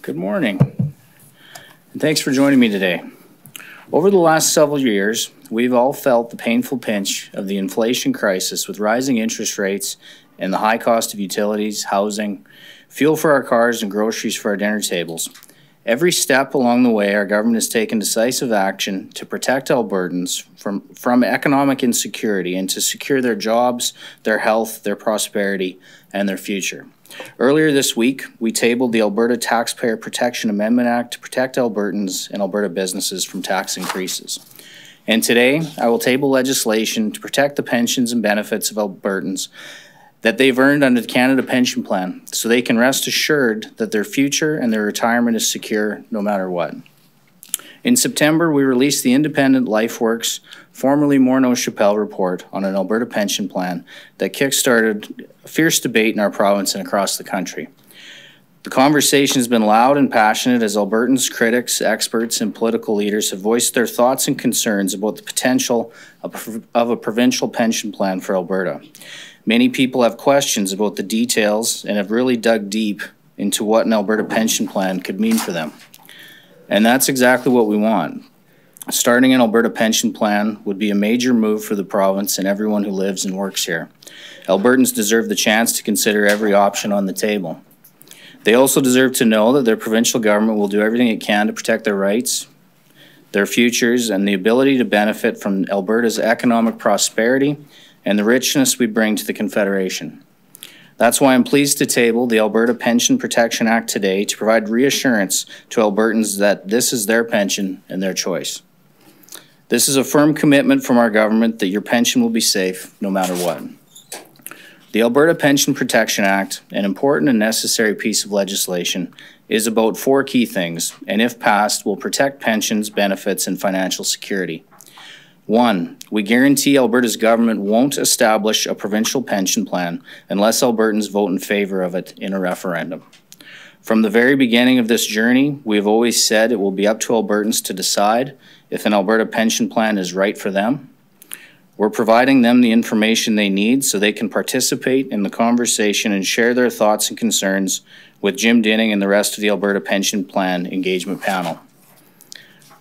Good morning, and thanks for joining me today. Over the last several years, we've all felt the painful pinch of the inflation crisis with rising interest rates and the high cost of utilities, housing, fuel for our cars, and groceries for our dinner tables. Every step along the way, our government has taken decisive action to protect Albertans from economic insecurity and to secure their jobs, their health, their prosperity, and their future. Earlier this week, we tabled the Alberta Taxpayer Protection Amendment Act to protect Albertans and Alberta businesses from tax increases. And today, I will table legislation to protect the pensions and benefits of Albertans that they've earned under the Canada Pension Plan, so they can rest assured that their future and their retirement is secure no matter what. In September, we released the independent LifeWorks, formerly Morneau-Chappelle report on an Alberta pension plan that kick-started a fierce debate in our province and across the country. The conversation has been loud and passionate as Albertans, critics, experts, and political leaders have voiced their thoughts and concerns about the potential of a provincial pension plan for Alberta. Many people have questions about the details and have really dug deep into what an Alberta pension plan could mean for them. And that's exactly what we want. Starting an Alberta pension plan would be a major move for the province and everyone who lives and works here. Albertans deserve the chance to consider every option on the table. They also deserve to know that their provincial government will do everything it can to protect their rights, their futures, and the ability to benefit from Alberta's economic prosperity and the richness we bring to the Confederation. That's why I'm pleased to table the Alberta Pension Protection Act today to provide reassurance to Albertans that this is their pension and their choice. This is a firm commitment from our government that your pension will be safe no matter what. The Alberta Pension Protection Act, an important and necessary piece of legislation, is about four key things, and if passed, will protect pensions, benefits, and financial security. 1, we guarantee Alberta's government won't establish a provincial pension plan unless Albertans vote in favour of it in a referendum. From the very beginning of this journey, we have always said it will be up to Albertans to decide if an Alberta pension plan is right for them. We're providing them the information they need so they can participate in the conversation and share their thoughts and concerns with Jim Dinning and the rest of the Alberta Pension Plan Engagement Panel.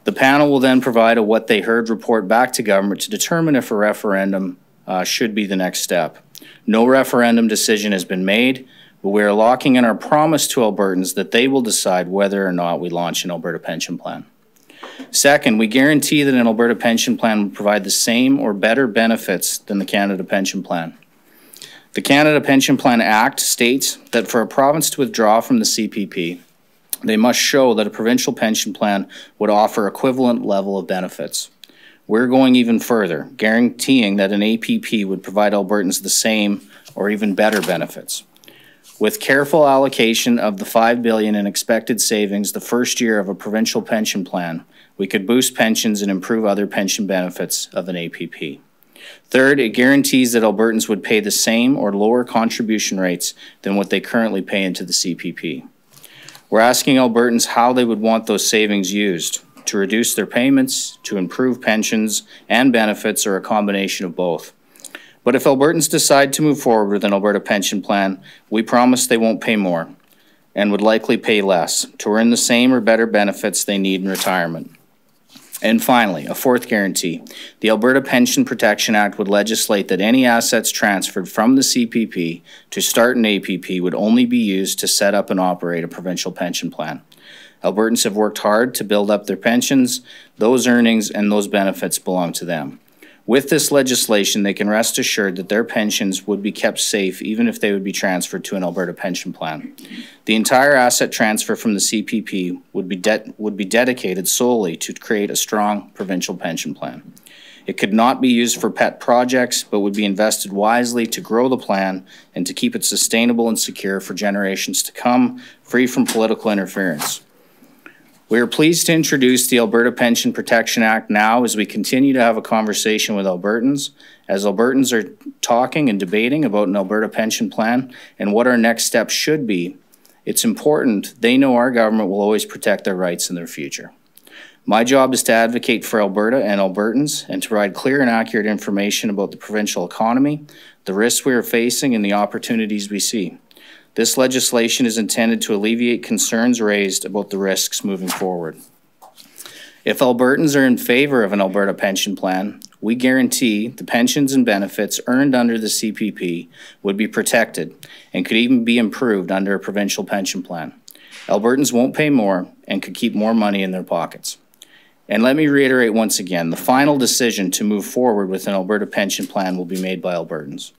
The panel will then provide a what they heard report back to government to determine if a referendum should be the next step. No referendum decision has been made, but we are locking in our promise to Albertans that they will decide whether or not we launch an Alberta pension plan. Second, we guarantee that an Alberta pension plan will provide the same or better benefits than the Canada Pension Plan. The Canada Pension Plan Act states that for a province to withdraw from the CPP, they must show that a provincial pension plan would offer equivalent level of benefits. We're going even further, guaranteeing that an APP would provide Albertans the same or even better benefits. With careful allocation of the $5 billion in expected savings the first year of a provincial pension plan, we could boost pensions and improve other pension benefits of an APP. Third, it guarantees that Albertans would pay the same or lower contribution rates than what they currently pay into the CPP. We're asking Albertans how they would want those savings used, to reduce their payments, to improve pensions and benefits, or a combination of both. But if Albertans decide to move forward with an Alberta pension plan, we promise they won't pay more and would likely pay less to earn the same or better benefits they need in retirement. And finally, a fourth guarantee. The Alberta Pension Protection Act would legislate that any assets transferred from the CPP to start an APP would only be used to set up and operate a provincial pension plan. Albertans have worked hard to build up their pensions. Those earnings and those benefits belong to them. With this legislation, they can rest assured that their pensions would be kept safe even if they would be transferred to an Alberta pension plan. The entire asset transfer from the CPP would be dedicated solely to create a strong provincial pension plan. It could not be used for pet projects, but would be invested wisely to grow the plan and to keep it sustainable and secure for generations to come, free from political interference. We are pleased to introduce the Alberta Pension Protection Act now as we continue to have a conversation with Albertans. As Albertans are talking and debating about an Alberta pension plan and what our next steps should be, it's important they know our government will always protect their rights and their future. My job is to advocate for Alberta and Albertans and to provide clear and accurate information about the provincial economy, the risks we are facing, and the opportunities we see. This legislation is intended to alleviate concerns raised about the risks moving forward. If Albertans are in favor of an Alberta pension plan, we guarantee the pensions and benefits earned under the CPP would be protected and could even be improved under a provincial pension plan. Albertans won't pay more and could keep more money in their pockets. And let me reiterate once again, the final decision to move forward with an Alberta pension plan will be made by Albertans.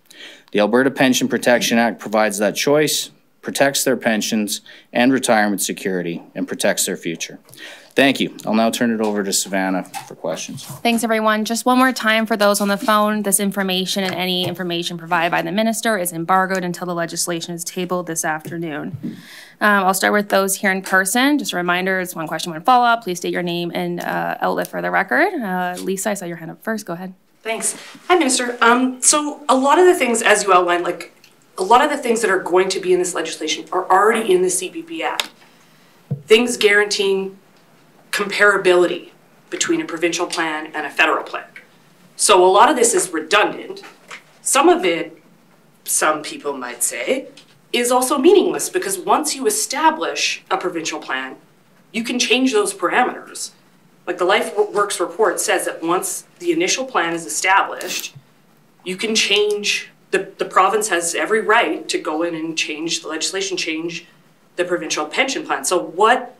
The Alberta Pension Protection Act provides that choice, protects their pensions and retirement security, and protects their future. Thank you. I'll now turn it over to Savannah for questions. Thanks, everyone. Just one more time for those on the phone, this information and any information provided by the minister is embargoed until the legislation is tabled this afternoon. I'll start with those here in person. Just a reminder, it's one question, one follow-up. Please state your name and outlet for the record. Lisa, I saw your hand up first. Go ahead. Thanks. Hi, Minister. So a lot of the things, as you outlined, like a lot of the things that are going to be in this legislation are already in the CPP Act. Things guaranteeing comparability between a provincial plan and a federal plan. So a lot of this is redundant. Some of it, some people might say, is also meaningless because once you establish a provincial plan, you can change those parameters. Like the Life Works report says that once the initial plan is established, you can change, the province has every right to go in and change the legislation, change the provincial pension plan. So what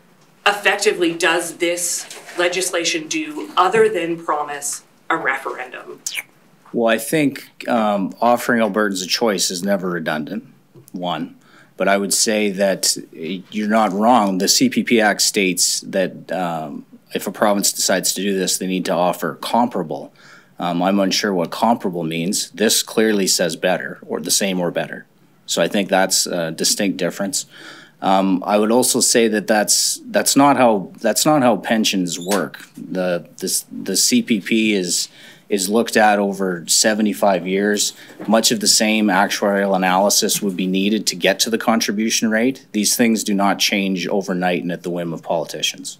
effectively does this legislation do other than promise a referendum? Well, I think offering Albertans a choice is never redundant, one. But I would say that you're not wrong. The CPP Act states that if a province decides to do this, they need to offer comparable. I'm unsure what comparable means. This clearly says better, or the same or better. So I think that's a distinct difference. I would also say that that's not how pensions work. The CPP is looked at over 75 years. Much of the same actuarial analysis would be needed to get to the contribution rate. These things do not change overnight and at the whim of politicians.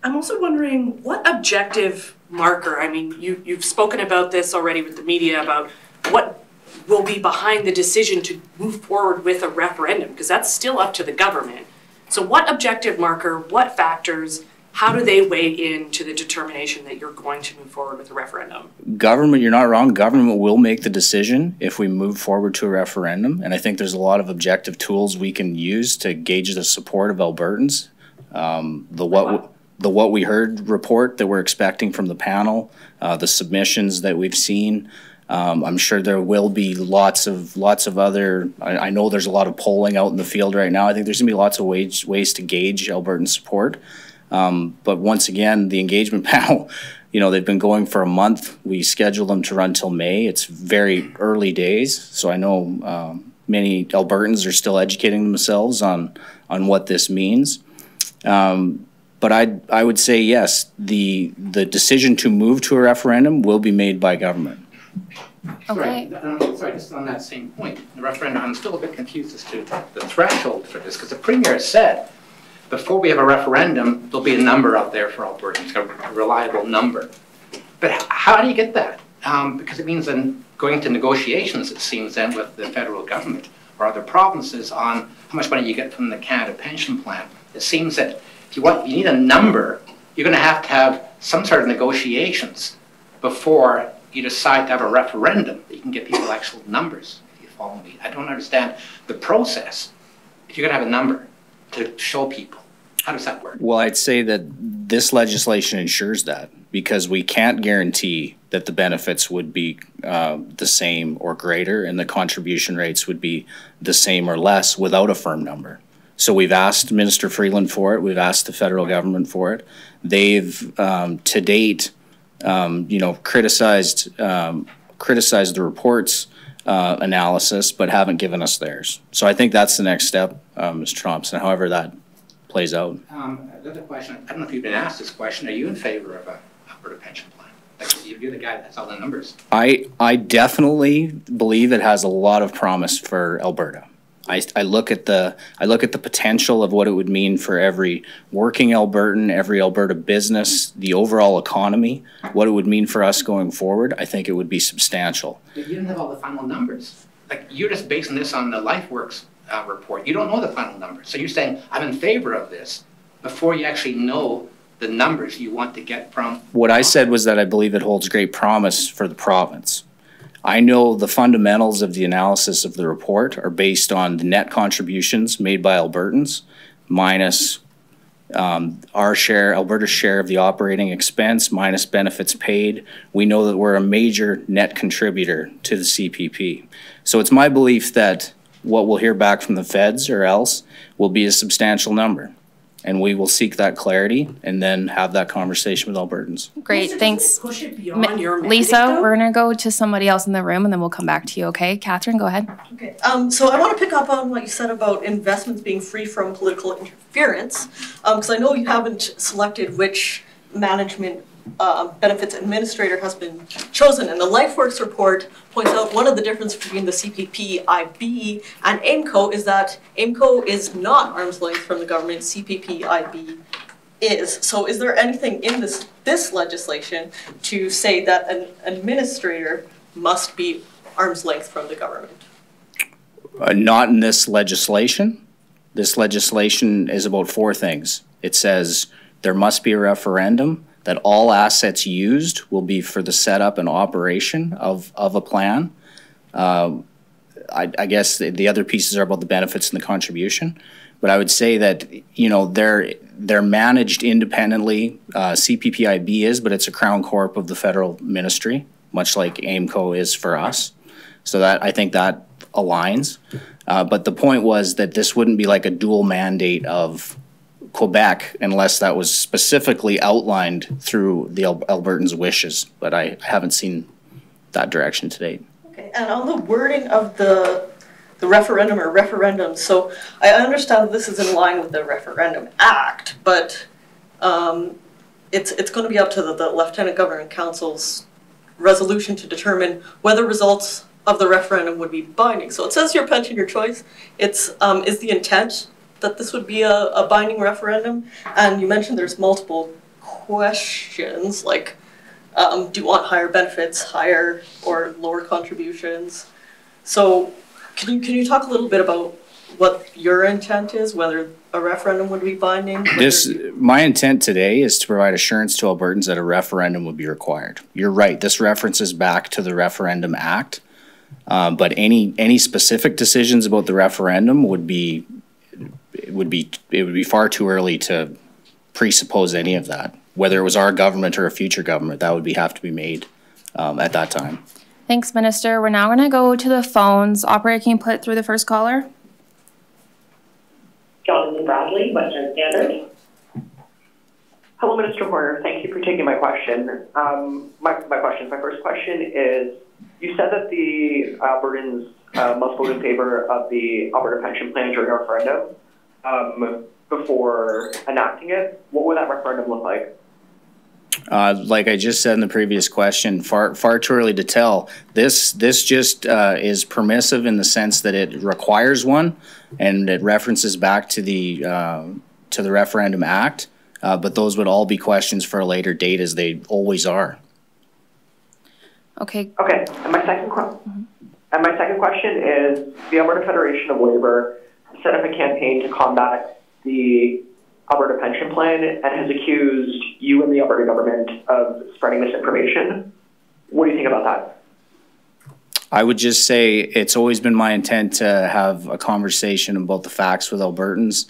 I'm also wondering what objective marker, I mean, you've spoken about this already with the media about what will be behind the decision to move forward with a referendum, because that's still up to the government. So what objective marker, what factors, how do they weigh into the determination that you're going to move forward with a referendum? Government, you're not wrong. Government will make the decision if we move forward to a referendum. And I think there's a lot of objective tools we can use to gauge the support of Albertans. The What We Heard report that we're expecting from the panel, the submissions that we've seen. I'm sure there will be lots of other, I know there's a lot of polling out in the field right now. I think there's gonna be lots of ways to gauge Albertan support. But once again, the engagement panel, you know, they've been going for a month. We scheduled them to run till May. It's very early days. So I know many Albertans are still educating themselves on what this means. But I would say yes, the decision to move to a referendum will be made by government. Okay. Sorry, just on that same point, the referendum, I'm still a bit confused as to the threshold for this, because the Premier said before we have a referendum, there'll be a number out there for Albertans, a reliable number. But how do you get that? Because it means then going to negotiations, it seems, then with the federal government or other provinces on how much money you get from the Canada Pension Plan. It seems that if you need a number, you're going to have some sort of negotiations before you decide to have a referendum that you can get people actual numbers, if you follow me. I don't understand the process. If you're going to have a number to show people, how does that work? Well, I'd say that this legislation ensures that, because we can't guarantee that the benefits would be the same or greater and the contribution rates would be the same or less without a firm number. So we've asked Minister Freeland for it. We've asked the federal government for it. They've, to date, you know, criticized the report's analysis, but haven't given us theirs. So I think that's the next step, Mr. Thompson, however that plays out. Another question, I don't know if you've been asked this question, are you in favor of a Alberta pension plan? Like, you're the guy that has all the numbers. I definitely believe it has a lot of promise for Alberta. I look at the potential of what it would mean for every working Albertan, every Alberta business, the overall economy, what it would mean for us going forward. I think it would be substantial. But you don't have all the final numbers. like, you're just basing this on the LifeWorks report. You don't know the final number. So you're saying, I'm in favor of this before you actually know the numbers you want to get from. What I said was that I believe it holds great promise for the province. I know the fundamentals of the analysis of the report are based on the net contributions made by Albertans minus our share, Alberta's share of the operating expense minus benefits paid. We know that we're a major net contributor to the CPP. So it's my belief that what we'll hear back from the feds or else will be a substantial number. And we will seek that clarity and then have that conversation with Albertans. Great, thanks. Push it beyond your mandate, Lisa, though? we're gonna go to somebody else in the room and then we'll come back to you, okay? Catherine, go ahead. Okay, so I want to pick up on what you said about investments being free from political interference, because I know you haven't selected which management benefits administrator has been chosen, and the LifeWorks report points out one of the differences between the CPP-IB and AIMCO is that AIMCO is not arm's length from the government, CPP-IB is. So is there anything in this legislation to say that an administrator must be arm's length from the government? Not in this legislation. This legislation is about four things. It says there must be a referendum, that all assets used will be for the setup and operation of a plan. I guess the other pieces are about the benefits and the contribution. But I would say that, you know, they're managed independently. CPPIB is, but it's a Crown Corp of the federal ministry, much like AIMCO is for us. So that, I think that aligns. But the point was that this wouldn't be like a dual mandate of Quebec unless that was specifically outlined through the Albertans' wishes, but I haven't seen that direction to date. Okay, and on the wording of the referendum or referendum, so I understand this is in line with the Referendum Act, but it's going to be up to the Lieutenant Governor and Council's resolution to determine whether results of the referendum would be binding. So it says your pension, your choice. It's is the intent that this would be a binding referendum? And you mentioned there's multiple questions, like do you want higher benefits, higher or lower contributions? So can you talk a little bit about what your intent is, whether a referendum would be binding? My intent today is to provide assurance to Albertans that a referendum would be required. You're right, this references back to the Referendum Act, but any specific decisions about the referendum would be far too early to presuppose any of that. Whether it was our government or a future government, that would have to be made at that time. Thanks, Minister. We're now going to go to the phones. Operator, can you put through the first caller? Jonathan Bradley, Western Standard. Hello, Minister Horner. Thank you for taking my question. My first question is, you said that the Albertans must vote in favor of the Alberta pension plan during a referendum before enacting it. What would that referendum look like? Like I just said in the previous question, far too early to tell. This just is permissive in the sense that it requires one, and it references back to the Referendum Act. But those would all be questions for a later date, as they always are. Okay. Okay. And my second question is, the Alberta Federation of Labour set up a campaign to combat the Alberta pension plan and has accused you and the Alberta government of spreading misinformation. What do you think about that? I would just say it's always been my intent to have a conversation about the facts with Albertans.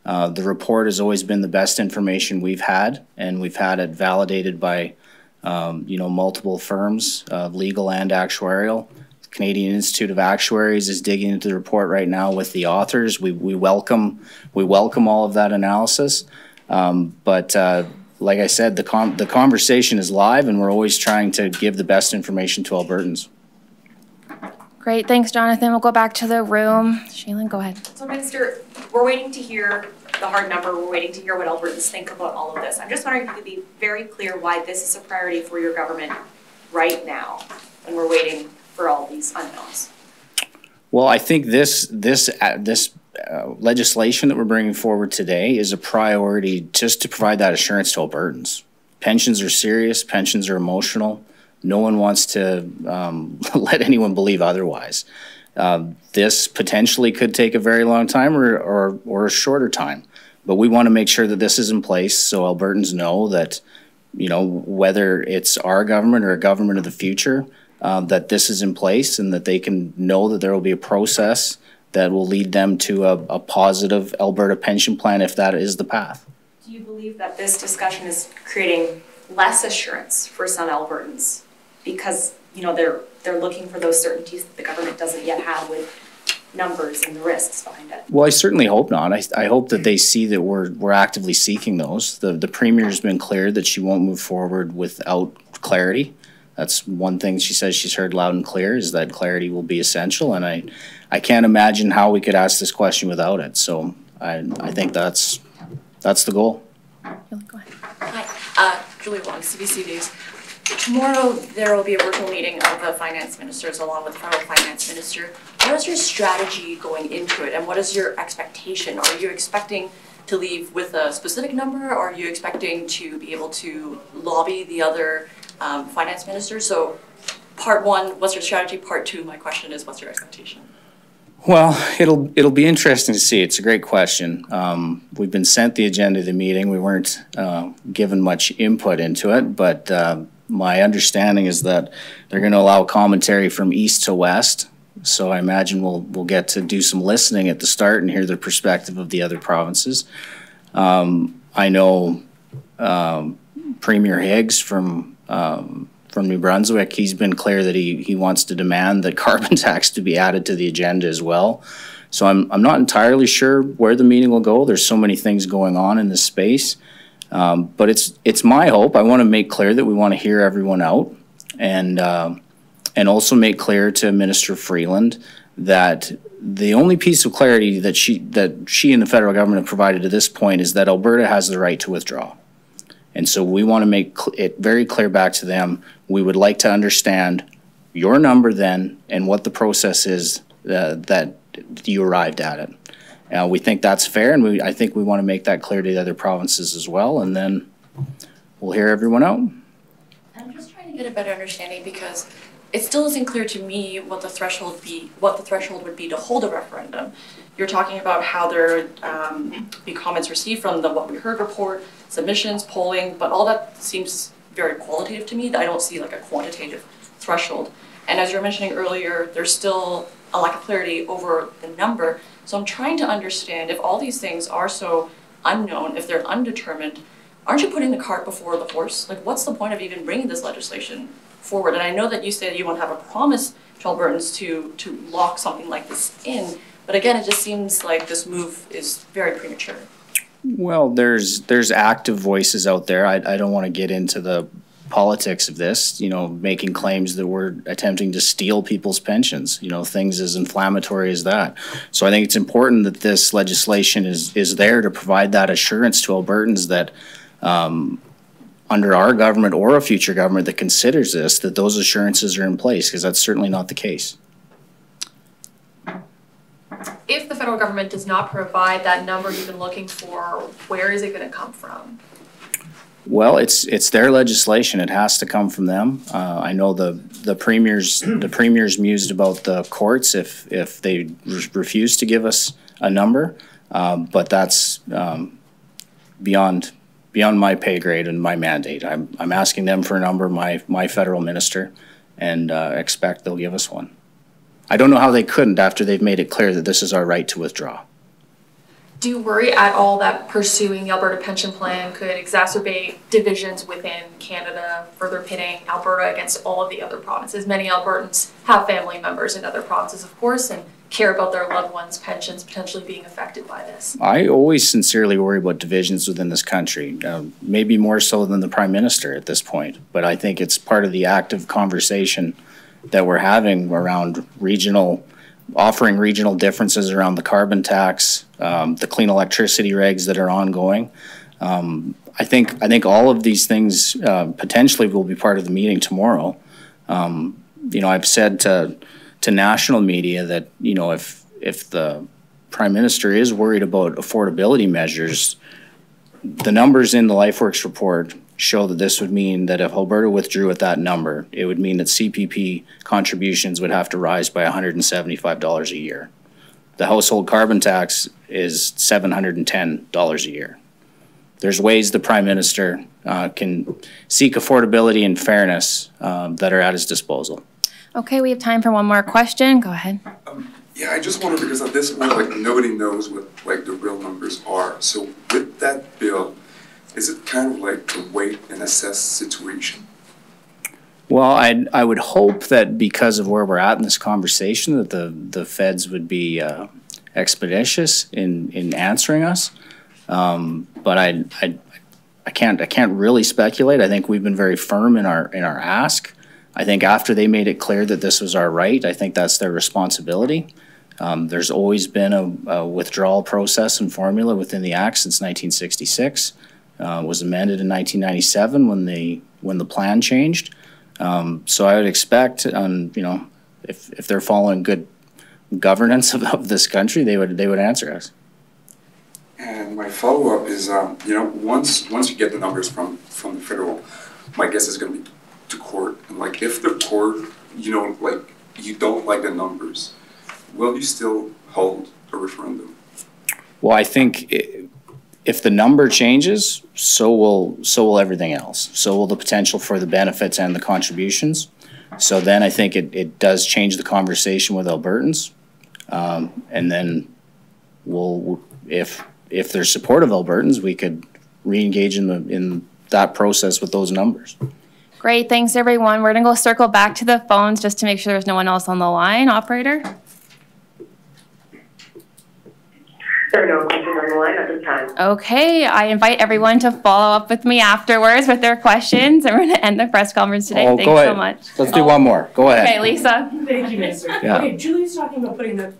The report has always been the best information we've had, and we've had it validated by multiple firms, legal and actuarial. Canadian Institute of Actuaries is digging into the report right now with the authors. We welcome all of that analysis, but like I said, the conversation is live, and we're always trying to give the best information to Albertans. Great, thanks, Jonathan. We'll go back to the room. Shaylin, go ahead. So, Minister, we're waiting to hear the hard number. We're waiting to hear what Albertans think about all of this. I'm just wondering if you could be very clear why this is a priority for your government right now, and we're waiting for all these unknowns. Well, I think this legislation that we're bringing forward today is a priority just to provide that assurance to Albertans. Pensions are serious. Pensions are emotional. No one wants to let anyone believe otherwise. This potentially could take a very long time or a shorter time. But we want to make sure that this is in place so Albertans know that, whether it's our government or a government of the future, that this is in place and that they can know that there will be a process that will lead them to a positive Alberta pension plan if that is the path. Do you believe that this discussion is creating less assurance for some Albertans because, they're looking for those certainties that the government doesn't yet have with numbers and the risks behind it? Well, I certainly hope not. I hope that they see that we're actively seeking those. The Premier's been clear that she won't move forward without clarity. That's one thing she says she's heard loud and clear, is that clarity will be essential, and I can't imagine how we could ask this question without it. So I think that's the goal. Go ahead. Hi, Julie Wong, CBC News. Tomorrow there will be a virtual meeting of the finance ministers along with the federal finance minister. What is your strategy going into it, and what is your expectation? Are you expecting to leave with a specific number, or are you expecting to be able to lobby the other finance ministers? So part one, what's your strategy? Part two, my question is, what's your expectation? Well, it'll be interesting to see. It's a great question. We've been sent the agenda of the meeting. We weren't given much input into it, but my understanding is that they're going to allow commentary from east to west. So I imagine we'll get to do some listening at the start and hear the perspective of the other provinces. I know Premier Higgs from New Brunswick, he's been clear that he wants to demand that carbon tax to be added to the agenda as well. So I'm not entirely sure where the meeting will go. There's so many things going on in this space. But it's my hope. I want to make clear that we want to hear everyone out, and also make clear to Minister Freeland that the only piece of clarity that she and the federal government have provided to this point is that Alberta has the right to withdraw. And so we want to make it very clear back to them. We would like to understand your number then and what the process is that you arrived at it. We think that's fair, and I think we want to make that clear to the other provinces as well, and then we'll hear everyone out. I'm just trying to get a better understanding, because it still isn't clear to me what the threshold would be to hold a referendum. You're talking about how there be comments received from the What We Heard report, submissions, polling, but all that seems very qualitative to me. I don't see like a quantitative threshold. And as you were mentioning earlier, there's still a lack of clarity over the number. So I'm trying to understand, if all these things are so unknown, if they're undetermined, aren't you putting the cart before the horse? Like, what's the point of even bringing this legislation forward? And I know that you say that you won't have a promise to Albertans to lock something like this in, but again, it just seems like this move is very premature. Well, there's active voices out there. I don't want to get into the politics of this, making claims that we're attempting to steal people's pensions, things as inflammatory as that. So I think it's important that this legislation is there to provide that assurance to Albertans that under our government or a future government that considers this, that those assurances are in place, because that's certainly not the case. If the federal government does not provide that number you've been looking for, where is it going to come from? Well, it's their legislation. It has to come from them. I know the premier's mused about the courts if they refuse to give us a number, but that's beyond my pay grade and my mandate. I'm asking them for a number, my federal minister, and expect they'll give us one. I don't know how they couldn't after they've made it clear that this is our right to withdraw. Do you worry at all that pursuing the Alberta pension plan could exacerbate divisions within Canada, further pitting Alberta against all of the other provinces? Many Albertans have family members in other provinces, of course, and care about their loved ones' pensions potentially being affected by this. I always sincerely worry about divisions within this country, maybe more so than the Prime Minister at this point, but I think it's part of the active conversation that we're having around offering regional differences around the carbon tax, the clean electricity regs that are ongoing. I think all of these things potentially will be part of the meeting tomorrow. I've said to national media that if the Prime Minister is worried about affordability measures, the numbers in the LifeWorks report show that this would mean that if Alberta withdrew at that number, it would mean that CPP contributions would have to rise by $175 a year. The household carbon tax is $710 a year. There's ways the Prime Minister can seek affordability and fairness that are at his disposal. Okay, we have time for one more question. Go ahead. Yeah, I just wonder, because at this point, like, nobody knows what, like, the real numbers are. So with that bill, is it kind of like a wait and assess situation? Well, I would hope that because of where we're at in this conversation, that the feds would be expeditious in answering us. But I can't really speculate. I think we've been very firm in our ask. I think after they made it clear that this was our right, I think that's their responsibility. There's always been a withdrawal process and formula within the Act since 1966. Was amended in 1997 when the plan changed. So I would expect, if they're following good governance of this country, they would answer us. And my follow-up is, once you get the numbers from the federal, my guess is going to be to court. And like, if the court, you don't like the numbers, will you still hold a referendum? Well, I think if the number changes, so will everything else. So will the potential for the benefits and the contributions. So then I think it does change the conversation with Albertans. And then if they're supportive Albertans, we could re-engage in that process with those numbers. Great, thanks everyone. We're gonna go circle back to the phones just to make sure there's no one else on the line. Operator? There are no questions on the line at this time. Okay, I invite everyone to follow up with me afterwards with their questions, and we're gonna end the press conference today. Thanks so much. Let's do one more. Go ahead. Okay, Lisa. Thank you, Minister. Yeah. Okay, Julie's talking about putting the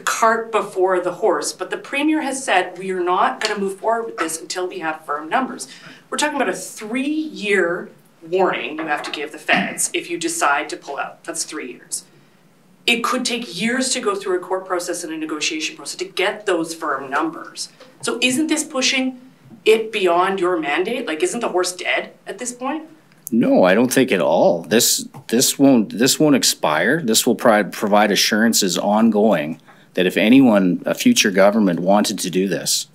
cart before the horse, but the Premier has said we are not going to move forward with this until we have firm numbers. We're talking about a 3-year warning you have to give the feds if you decide to pull out. That's 3 years. It could take years to go through a court process and a negotiation process to get those firm numbers. So isn't this pushing it beyond your mandate? Like, isn't the horse dead at this point? No, I don't think at all. This won't expire. This will provide assurances ongoing that if anyone, a future government, wanted to do this,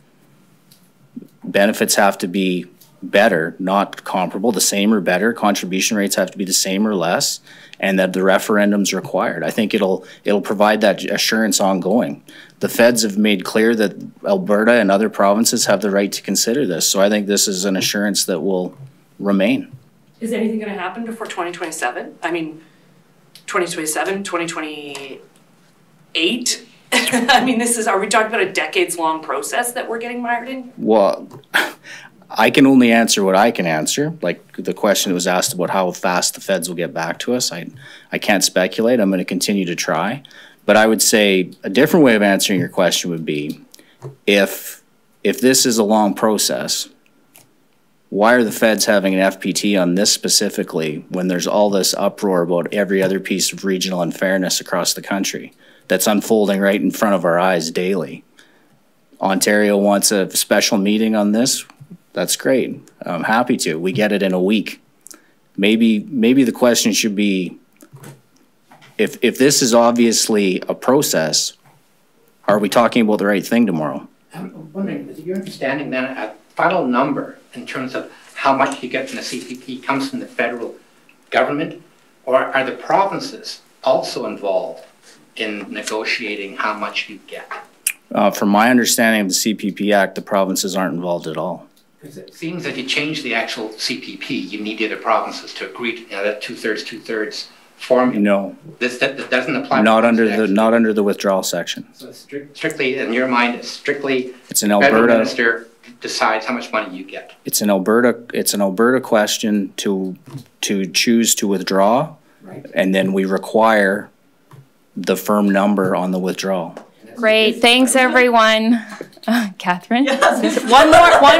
benefits have to be better, not comparable, the same or better. Contribution rates have to be the same or less, and that the referendum's required. I think it'll provide that assurance ongoing. The feds have made clear that Alberta and other provinces have the right to consider this, so I think this is an assurance that will remain. Is anything going to happen before 2027? I mean, 2027, 2028? I mean, are we talking about a decades-long process that we're getting mired in? Well, I can only answer what I can answer. Like the question that was asked about how fast the feds will get back to us, I can't speculate. I'm going to continue to try. But I would say a different way of answering your question would be, if this is a long process, why are the feds having an FPT on this specifically when there's all this uproar about every other piece of regional unfairness across the country that's unfolding right in front of our eyes daily? Ontario wants a special meeting on this. That's great. I'm happy to. We get it in a week. Maybe the question should be, if this is obviously a process, are we talking about the right thing tomorrow? I'm wondering, is your understanding then a final number in terms of how much you get from the CPP comes from the federal government, or are the provinces also involved in negotiating how much you get? From my understanding of the CPP Act, the provinces aren't involved at all. Because it seems that you change the actual CPP, you need the other provinces to agree to that two-thirds formula. No. That doesn't apply. Not under the withdrawal section. So strictly, in your mind, it's an Alberta. Alberta Minister decides how much money you get. It's an Alberta question to choose to withdraw, right, and then we require the firm number on the withdrawal. Great, thanks everyone. Catherine? Yes. One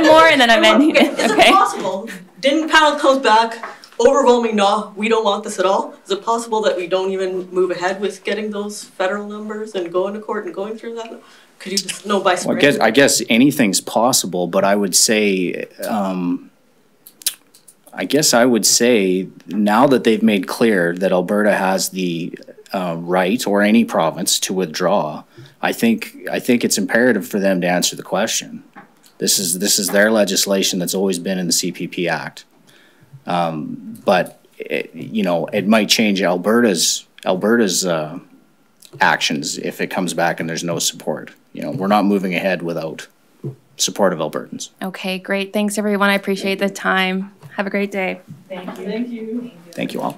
more, and then I'm ending it. Is it possible? Didn't panel comes back, overwhelming no, we don't want this at all? Is it possible that we don't even move ahead with getting those federal numbers and going to court and going through that? Could you just know by spring? Well, I guess anything's possible, but I would say I guess I would say now that they've made clear that Alberta has the right, or any province, to withdraw, I think it's imperative for them to answer the question. This is their legislation that's always been in the CPP Act, but it might change Alberta's actions if it comes back and there's no support. We're not moving ahead without support of Albertans. Okay, great. Thanks, everyone. I appreciate the time. Have a great day. Thank you. Thank you. Thank you all.